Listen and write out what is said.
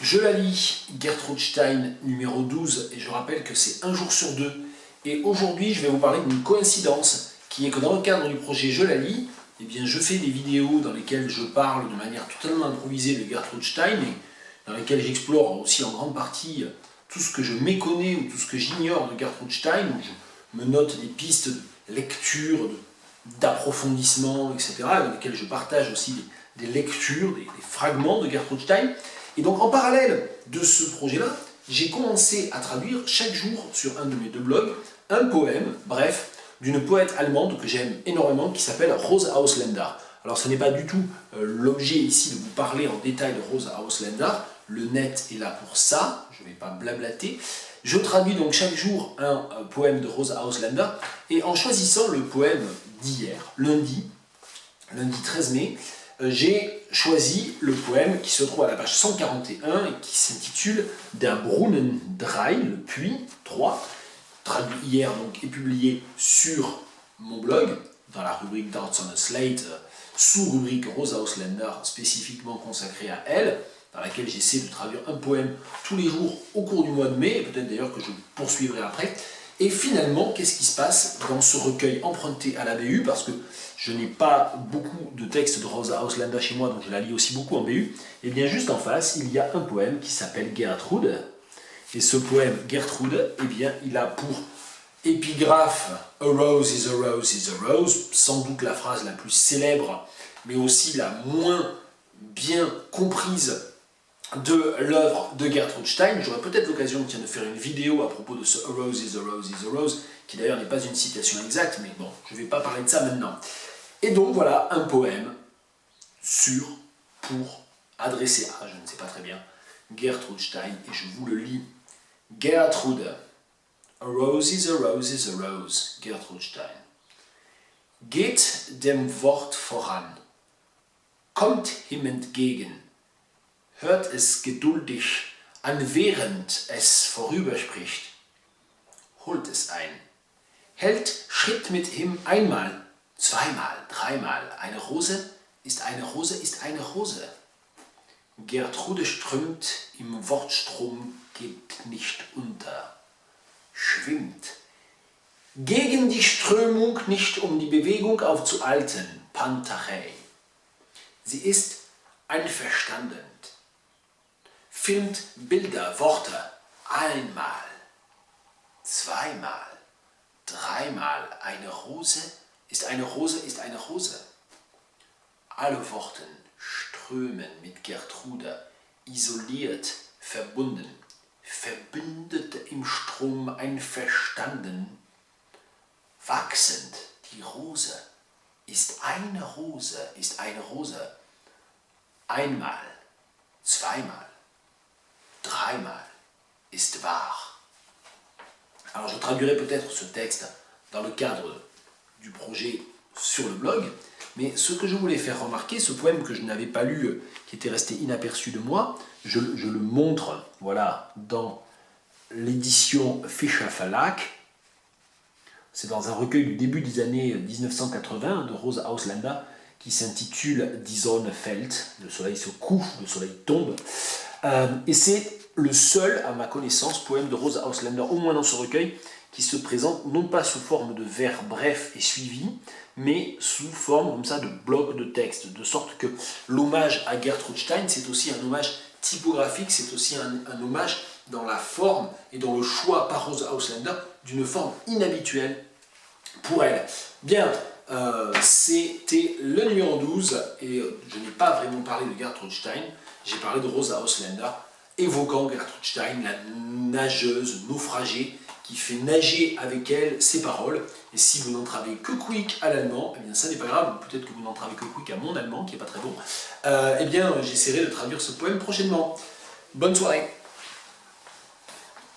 Je la lis, Gertrude Stein, numéro 12, et je rappelle que c'est un jour sur deux. Et aujourd'hui, je vais vous parler d'une coïncidence, qui est que dans le cadre du projet Je la lis, eh bien, je fais des vidéos dans lesquelles je parle de manière totalement improvisée de Gertrude Stein, et dans lesquelles j'explore aussi en grande partie tout ce que je méconnais ou tout ce que j'ignore de Gertrude Stein, où je me note des pistes de lecture, d'approfondissement, etc., dans lesquelles je partage aussi des lectures, des fragments de Gertrude Stein. Et donc en parallèle de ce projet-là, j'ai commencé à traduire chaque jour sur un de mes deux blogs un poème, bref, d'une poète allemande que j'aime énormément, qui s'appelle Rosa Ausländer. Alors ce n'est pas du tout l'objet ici de vous parler en détail de Rosa Ausländer, le net est là pour ça, je ne vais pas blablater. Je traduis donc chaque jour un poème de Rosa Ausländer, et en choisissant le poème d'hier, lundi 13 mai, j'ai choisi le poème qui se trouve à la page 141 et qui s'intitule Der Brunnen 3, le puits 3, traduit hier donc et publié sur mon blog, dans la rubrique Darts on a Slate, sous-rubrique Rosa Ausländer spécifiquement consacrée à elle, dans laquelle j'essaie de traduire un poème tous les jours au cours du mois de mai, et peut-être d'ailleurs que je poursuivrai après. Et finalement, qu'est-ce qui se passe dans ce recueil emprunté à la BU, parce que je n'ai pas beaucoup de textes de Rosa Ausländer chez moi, donc je la lis aussi beaucoup en BU, et bien juste en face, il y a un poème qui s'appelle Gertrude, et ce poème Gertrude, eh bien, il a pour épigraphe « A rose is a rose is a rose », sans doute la phrase la plus célèbre, mais aussi la moins bien comprise de l'œuvre de Gertrude Stein. J'aurai peut-être l'occasion de faire une vidéo à propos de ce « A rose is a rose is a rose », qui d'ailleurs n'est pas une citation exacte, mais bon, je ne vais pas parler de ça maintenant. Et donc voilà un poème pour adresser à, je ne sais pas très bien, Gertrude Stein, et je vous le lis. Gertrude. A rose is a rose is a rose, Gertrude Stein. Geht dem Wort voran, kommt ihm entgegen, hört es geduldig an, während es vorüberspricht, holt es ein, hält Schritt mit ihm einmal, zweimal, dreimal, eine Rose ist eine Rose ist eine Rose. Gertrude strömt im Wortstrom, geht nicht unter, schwimmt. Gegen die Strömung, nicht um die Bewegung aufzuhalten, Pantachei. Sie ist einverstanden, filmt Bilder, Worte, einmal, zweimal, dreimal, eine Rose ist eine Rose ist eine Rose. Alle Worte strömen mit Gertrude, isoliert, verbunden, verbündet im Strom einverstanden, wachsend, die Rose ist eine Rose, ist eine Rose, einmal, zweimal, dreimal ist wahr. Alors je traduirai peut-être ce texte dans le cadre du projet sur le blog, mais ce que je voulais faire remarquer, ce poème que je n'avais pas lu, qui était resté inaperçu de moi, je le montre, voilà, dans l'édition Fischer Verlag. C'est dans un recueil du début des années 1980 de Rosa Ausländer qui s'intitule Die Sonne fällt, le soleil se couche, le soleil tombe. Et c'est le seul, à ma connaissance, poème de Rosa Ausländer, au moins dans ce recueil, qui se présente non pas sous forme de vers brefs et suivis, mais sous forme comme ça de blocs de texte, de sorte que l'hommage à Gertrude Stein, c'est aussi un hommage typographique, c'est aussi un hommage dans la forme et dans le choix par Rosa Ausländer d'une forme inhabituelle pour elle. Bien, c'était le numéro 12, et je n'ai pas vraiment parlé de Gertrude Stein, j'ai parlé de Rosa Ausländer, évoquant Gertrude Stein, la nageuse naufragée, qui fait nager avec elle ses paroles. Et si vous n'entravez que quick à l'allemand, eh bien ça n'est pas grave, peut-être que vous n'entravez que quick à mon allemand, qui n'est pas très bon, eh bien j'essaierai de traduire ce poème prochainement. Bonne soirée.